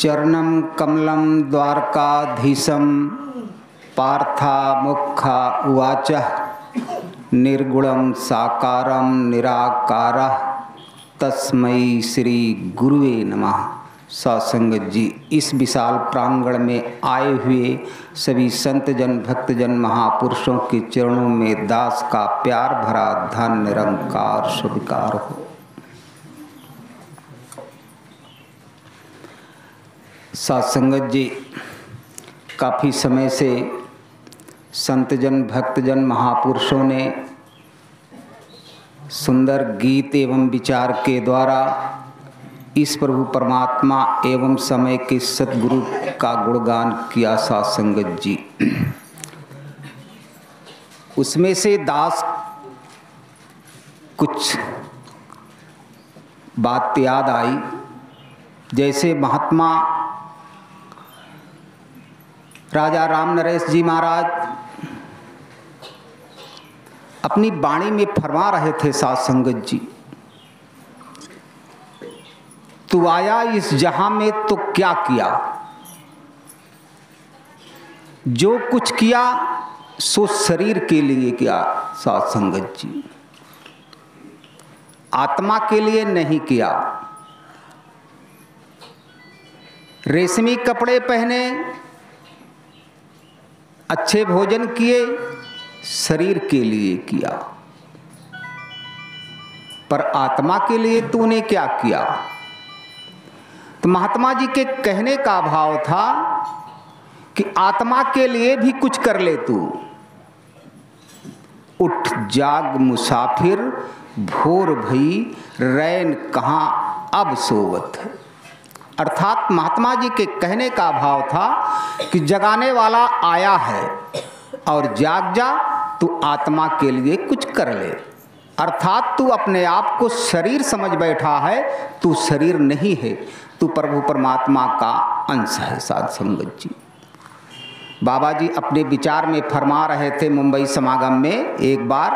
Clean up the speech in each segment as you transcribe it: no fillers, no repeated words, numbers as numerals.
चरणम कमलम द्वारकाधीशम पार्थामुखा उवाच निर्गुणम साकारम निराकारः तस्मै श्री गुरुवे नमः। सत्संगत जी, इस विशाल प्रांगण में आए हुए सभी संत जन भक्तजन महापुरुषों के चरणों में दास का प्यार भरा धन निरंकार स्वीकार हो। सत्संगत जी, काफ़ी समय से संतजन भक्तजन महापुरुषों ने सुंदर गीत एवं विचार के द्वारा इस प्रभु परमात्मा एवं समय के सद्गुरु का गुणगान किया। सत्संगत जी, उसमें से दास कुछ बात याद आई। जैसे महात्मा राजा राम नरेश जी महाराज अपनी वाणी में फरमा रहे थे, सत्संगत जी, तू आया इस जहां में तो क्या किया, जो कुछ किया सो शरीर के लिए किया। सत्संगत जी, आत्मा के लिए नहीं किया। रेशमी कपड़े पहने, अच्छे भोजन किए, शरीर के लिए किया, पर आत्मा के लिए तूने क्या किया? तो महात्मा जी के कहने का भाव था कि आत्मा के लिए भी कुछ कर ले तू। उठ जाग मुसाफिर भोर भई रैन कहाँ अब सोवत। अर्थात महात्मा जी के कहने का भाव था कि जगाने वाला आया है और जाग जा, तू आत्मा के लिए कुछ कर ले। अर्थात तू अपने आप को शरीर समझ बैठा है, तू शरीर नहीं है, तू प्रभु परमात्मा का अंश है। साध संगत जी, बाबा जी अपने विचार में फरमा रहे थे मुंबई समागम में एक बार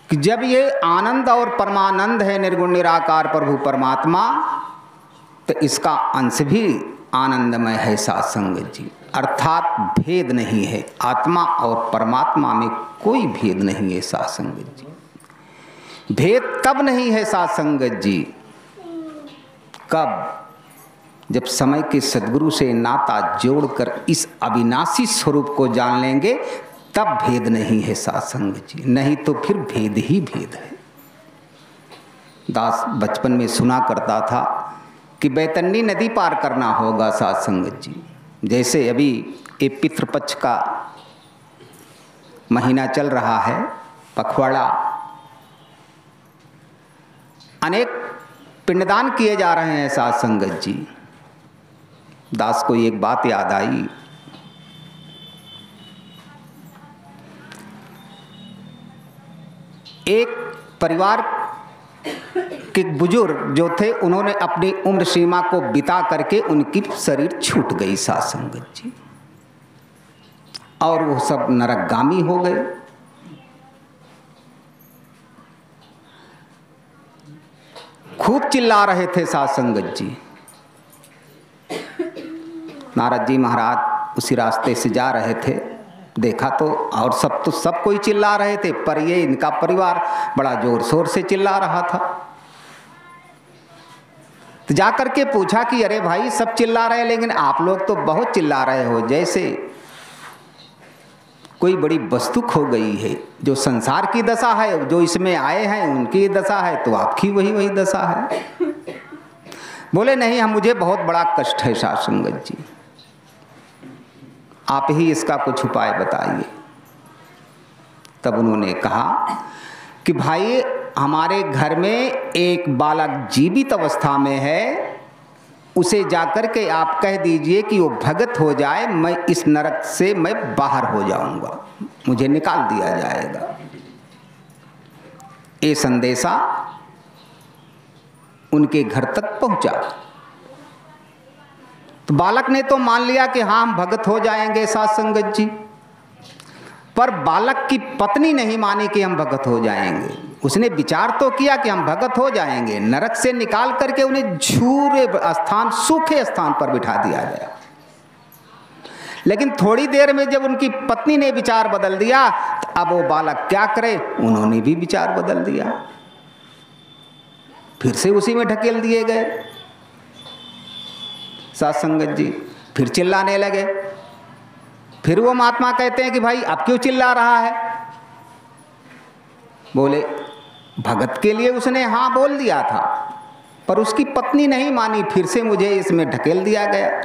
कि जब ये आनंद और परमानंद है निर्गुण निराकार प्रभु परमात्मा, तो इसका अंश भी आनंदमय है। साध संगत जी, अर्थात भेद नहीं है, आत्मा और परमात्मा में कोई भेद नहीं है। साध संगत जी, भेद तब नहीं है साध संगत जी, कब? जब समय के सद्गुरु से नाता जोड़कर इस अविनाशी स्वरूप को जान लेंगे, तब भेद नहीं है। साध संगत जी, नहीं तो फिर भेद ही भेद है। दास बचपन में सुना करता था कि बैतरणी नदी पार करना होगा। साध संगत जी, जैसे अभी ये पितृपक्ष का महीना चल रहा है, पखवाड़ा, अनेक पिंडदान किए जा रहे हैं। साध संगत जी, दास को एक बात याद आई। एक परिवार के बुजुर्ग जो थे, उन्होंने अपनी उम्र सीमा को बिता करके उनकी शरीर छूट गई। साध संगत जी, और वो सब नरकगामी हो गए। खूब चिल्ला रहे थे। साध संगत जी, नारद जी महाराज उसी रास्ते से जा रहे थे, देखा तो, और सब कोई चिल्ला रहे थे, पर ये इनका परिवार बड़ा जोर शोर से चिल्ला रहा था। तो जाकर के पूछा कि अरे भाई, सब चिल्ला रहे लेकिन आप लोग तो बहुत चिल्ला रहे हो, जैसे कोई बड़ी वस्तु खो गई है। जो संसार की दशा है, जो इसमें आए हैं उनकी दशा है, तो आपकी वही दशा है। बोले नहीं, मुझे बहुत बड़ा कष्ट है। साध संगत जी, आप ही इसका कुछ उपाय बताइए। तब उन्होंने कहा कि भाई, हमारे घर में एक बालक जीवित अवस्था में है, उसे जाकर के आप कह दीजिए कि वो भगत हो जाए, मैं इस नरक से मैं बाहर हो जाऊंगा, मुझे निकाल दिया जाएगा। ये संदेशा उनके घर तक पहुंचा। तो बालक ने तो मान लिया कि हाँ, हम भगत हो जाएंगे। साध संगत जी, पर बालक की पत्नी नहीं मानी कि हम भगत हो जाएंगे। उसने विचार तो किया कि हम भगत हो जाएंगे, नरक से निकाल करके उन्हें झूरे स्थान, सूखे स्थान पर बिठा दिया गया। लेकिन थोड़ी देर में जब उनकी पत्नी ने विचार बदल दिया, तो अब वो बालक क्या करे, उन्होंने भी विचार बदल दिया, फिर से उसी में ढकेल दिए गए। साथ संगत जी फिर चिल्लाने लगे। फिर वो महात्मा कहते हैं कि भाई अब क्यों चिल्ला रहा है? बोले भगत के लिए उसने हाँ बोल दिया था, पर उसकी पत्नी नहीं मानी, फिर से मुझे इसमें ढकेल दिया गया।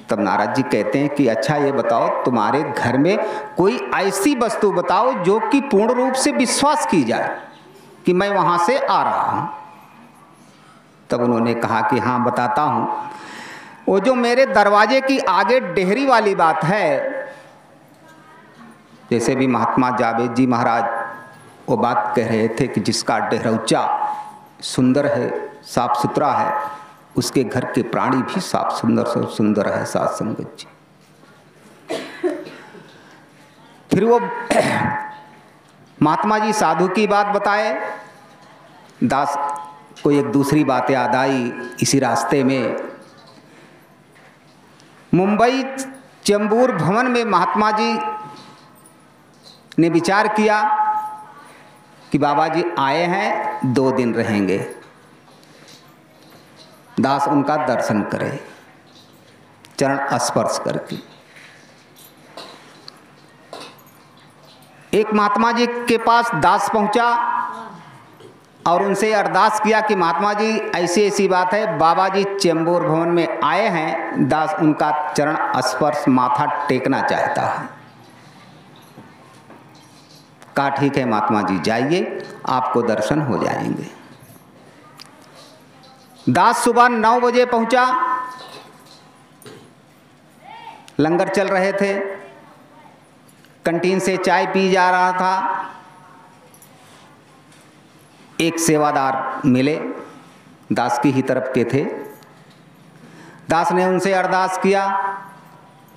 तब नारद जी कहते हैं कि अच्छा ये बताओ, तुम्हारे घर में कोई ऐसी वस्तु बताओ जो कि पूर्ण रूप से विश्वास की जाए कि मैं वहां से आ रहा हूं। तब उन्होंने कहा कि हाँ बताता हूं, वो जो मेरे दरवाजे की आगे डेहरी वाली बात है, जैसे भी महात्मा जावेद जी महाराज वो बात कह रहे थे कि जिसका डेहरौचा सुंदर है, साफ सुथरा है, उसके घर के प्राणी भी साफ सुंदर है। साथ संगत जी फिर वो महात्मा जी साधु की बात बताए। दास को एक दूसरी बात याद आई इसी रास्ते में। मुंबई चेंबूर भवन में महात्मा जी ने विचार किया कि बाबा जी आए हैं, 2 दिन रहेंगे, दास उनका दर्शन करे चरण स्पर्श करके। एक महात्मा जी के पास दास पहुंचा और उनसे अरदास किया कि महात्मा जी ऐसी ऐसी बात है, बाबा जी चेंबूर भवन में आए हैं, दास उनका चरण स्पर्श माथा टेकना चाहता है। कहा ठीक है महात्मा जी जाइए, आपको दर्शन हो जाएंगे। दास सुबह 9 बजे पहुंचा, लंगर चल रहे थे, कैंटीन से चाय पी जा रहा था। एक सेवादार मिले, दास की ही तरफ के थे। दास ने उनसे अरदास किया,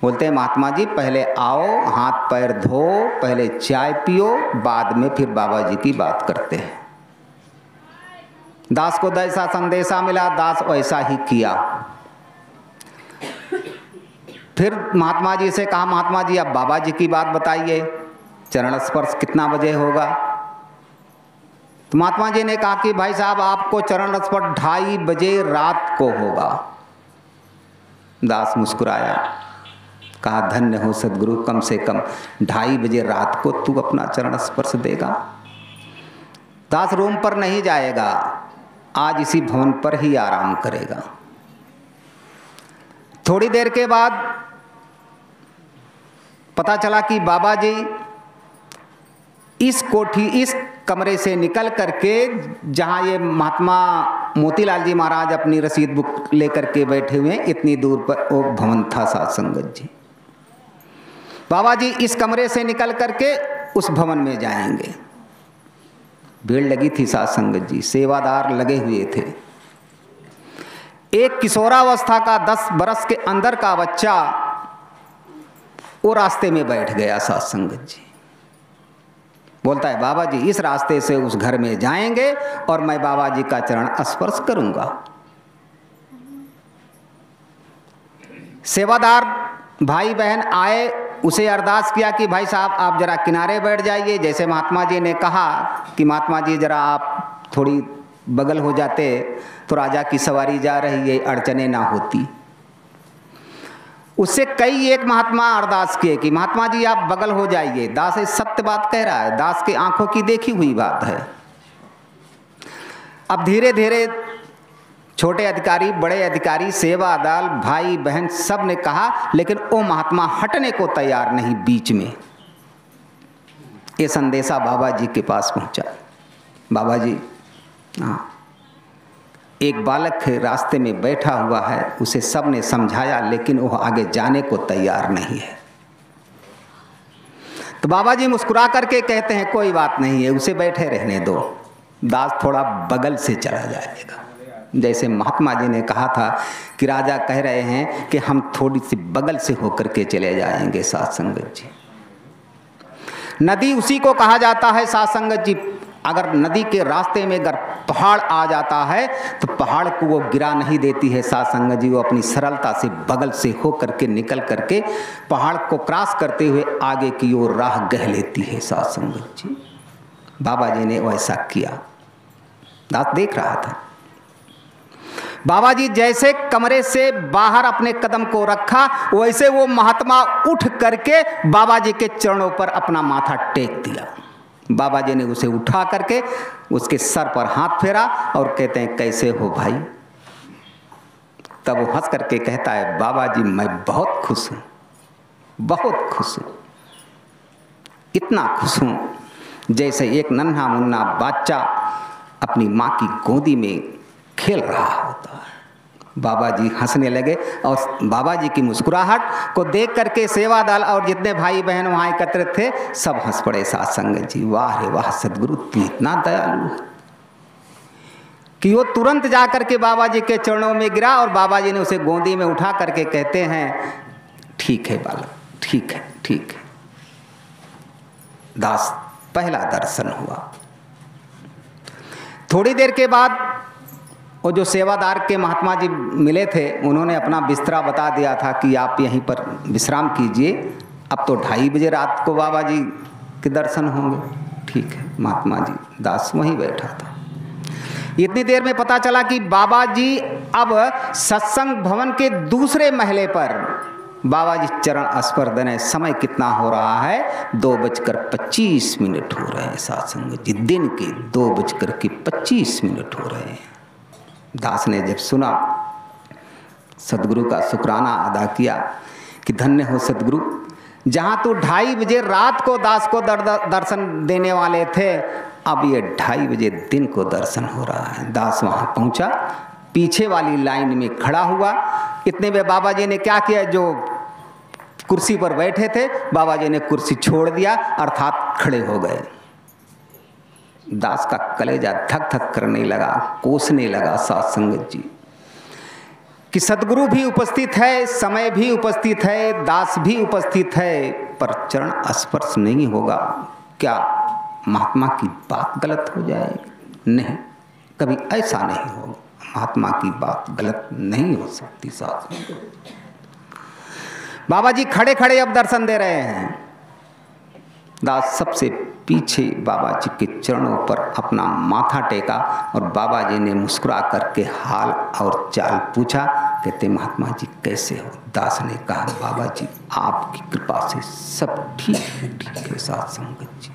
बोलते हैं महात्मा जी पहले आओ, हाथ पैर धो, पहले चाय पियो, बाद में फिर बाबा जी की बात करते हैं। दास को जैसा संदेशा मिला, दास वैसा ही किया। फिर महात्मा जी से कहा, महात्मा जी अब बाबा जी की बात बताइए, चरण स्पर्श कितना बजे होगा? तो महात्मा जी ने कहा कि भाई साहब आपको चरण स्पर्श 2:30 बजे रात को होगा। दास मुस्कुराया, कहा धन्य हो सदगुरु, कम से कम 2:30 बजे रात को तू अपना चरण स्पर्श देगा। दास रूम पर नहीं जाएगा, आज इसी भवन पर ही आराम करेगा। थोड़ी देर के बाद पता चला कि बाबा जी इस कोठी, इस कमरे से निकल करके जहाँ ये महात्मा मोतीलाल जी महाराज अपनी रसीद बुक लेकर के बैठे हुए, इतनी दूर पर वो भवन था। साथ संगत जी बाबा जी इस कमरे से निकल करके उस भवन में जाएंगे। भीड़ लगी थी साथ संगत जी, सेवादार लगे हुए थे। एक किशोरावस्था का 10 बरस के अंदर का बच्चा वो रास्ते में बैठ गया। साथ संगत जी बोलता है बाबा जी इस रास्ते से उस घर में जाएंगे और मैं बाबा जी का चरण स्पर्श करूंगा। सेवादार भाई बहन आए, उसे अरदास किया कि भाई साहब आप जरा किनारे बैठ जाइए। जैसे महात्मा जी ने कहा कि महात्मा जी जरा आप थोड़ी बगल हो जाते तो राजा की सवारी जा रही है, अड़चने ना होती। उससे कई एक महात्मा अरदास किए कि महात्मा जी आप बगल हो जाइए। दास सत्य बात कह रहा है, दास के आंखों की देखी हुई बात है। अब धीरे धीरे छोटे अधिकारी, बड़े अधिकारी, सेवादार, भाई बहन सब ने कहा, लेकिन वो महात्मा हटने को तैयार नहीं। बीच में ये संदेशा बाबा जी के पास पहुंचा। बाबा जी हाँ, एक बालक है रास्ते में बैठा हुआ है, उसे सब ने समझाया लेकिन वो आगे जाने को तैयार नहीं है। तो बाबा जी मुस्कुरा करके कहते हैं कोई बात नहीं है, उसे बैठे रहने दो, दास थोड़ा बगल से चला जाएगा। जैसे महात्मा जी ने कहा था कि राजा कह रहे हैं कि हम थोड़ी सी बगल से होकर के चले जाएंगे। साथ संगत जी नदी उसी को कहा जाता है साध संगत जी, अगर नदी के रास्ते में अगर पहाड़ आ जाता है तो पहाड़ को वो गिरा नहीं देती है साध संगत जी, वो अपनी सरलता से बगल से हो करके निकल करके पहाड़ को क्रॉस करते हुए आगे की ओर राह गह लेती है साध संगत जी। बाबा जी ने वैसा किया, दास देख रहा था। बाबा जी जैसे कमरे से बाहर अपने कदम को रखा, वैसे वो महात्मा उठ करके बाबा जी के चरणों पर अपना माथा टेक दिया। बाबा जी ने उसे उठा करके उसके सर पर हाथ फेरा और कहते हैं कैसे हो भाई। तब वो हंस करके कहता है बाबा जी मैं बहुत खुश हूँ, बहुत खुश हूँ, इतना खुश हूँ जैसे एक नन्हा मुन्ना बच्चा अपनी माँ की गोदी में खेल रहा होता है। बाबा जी हंसने लगे और बाबा जी की मुस्कुराहट को देख करके सेवा दल और जितने भाई बहन वहाँ एकत्रित थे सब हंस पड़े साध संगत जी। वाह रे वाह सदगुरु, तू इतना दयालु है कि वो तुरंत जा करके बाबा जी के चरणों में गिरा और बाबा जी ने उसे गोदी में उठा करके कहते हैं ठीक है बालक, ठीक है, ठीक है। दास पहला दर्शन हुआ। थोड़ी देर के बाद वो जो सेवादार के महात्मा जी मिले थे उन्होंने अपना बिस्तरा बता दिया था कि आप यहीं पर विश्राम कीजिए, अब तो 2:30 बजे रात को बाबा जी के दर्शन होंगे। ठीक है महात्मा जी, दास वहीं बैठा था। इतनी देर में पता चला कि बाबा जी अब सत्संग भवन के दूसरे महले पर बाबा जी चरण स्पर्श है। समय कितना हो रहा है, 2:25 हो रहे हैं साध संगत जी, दिन के 2:25 हो रहे हैं। दास ने जब सुना सदगुरु का शुक्राना अदा किया कि धन्य हो सदगुरु, जहाँ तो 2:30 बजे रात को दास को दर्शन देने वाले थे, अब ये 2:30 बजे दिन को दर्शन हो रहा है। दास वहाँ पहुँचा, पीछे वाली लाइन में खड़ा हुआ। इतने में बाबा जी ने क्या किया, जो कुर्सी पर बैठे थे बाबा जी ने कुर्सी छोड़ दिया अर्थात खड़े हो गए। दास का कलेजा धक धक करने लगा, कोसने लगा साध संगत जी कि सदगुरु भी उपस्थित है, समय भी उपस्थित है, दास भी उपस्थित है, पर चरण स्पर्श नहीं होगा, क्या महात्मा की बात गलत हो जाएगी? नहीं, कभी ऐसा नहीं होगा, महात्मा की बात गलत नहीं हो सकती साध संगत। बाबा जी खड़े खड़े अब दर्शन दे रहे हैं। दास सबसे पीछे बाबा जी के चरणों पर अपना माथा टेका और बाबा जी ने मुस्कुरा करके हाल और चाल पूछा। कहते महात्मा जी कैसे हो? दास ने कहा बाबा जी आपकी कृपा से सब ठीक है साध संगत जी।